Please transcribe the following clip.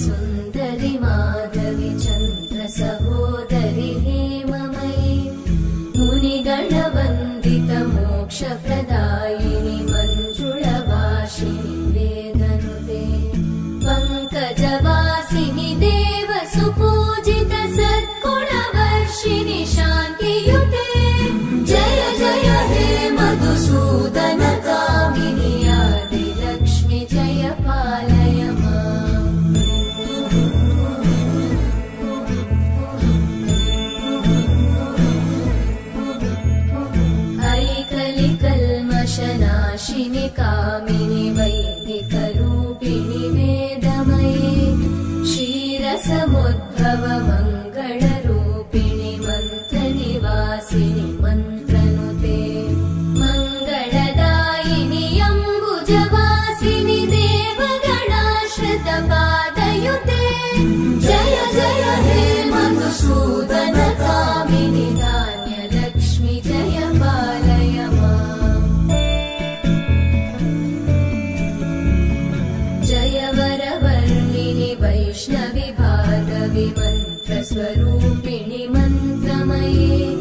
सुन्दरि माधवि चन्द्र सहोदरि हेममयि मुनिगणवन्दित मोक्षप्रदायिनि मञ्जुळभाषिणि वेदनुते पङ्कजवासिनि देव सुपूजित सद्गुणवर्षिणि शान्तियुते जय जय हे मधुसूदन कामिनि आदिलक्ष्मि जय पालय माम् ऐकलिकल्मषनाशिनि कामिनि वैदिकरूपिणि वेदमये क्षीरसमुद्भव मङ्गलरूपिणि मन्त्रनिवासिनि मन्त्रनुते मङ्गलदायिनि अम्बुजवासिनि देवगणाश्रितपादयुते जय जय हे मधुसूदन कामिनि धान्यलक्ष्मि जय पालय माम् जय वरवर्णिनि वैष्णवि भार्गवि मन्त्रस्वरूपिणि मन्त्रमये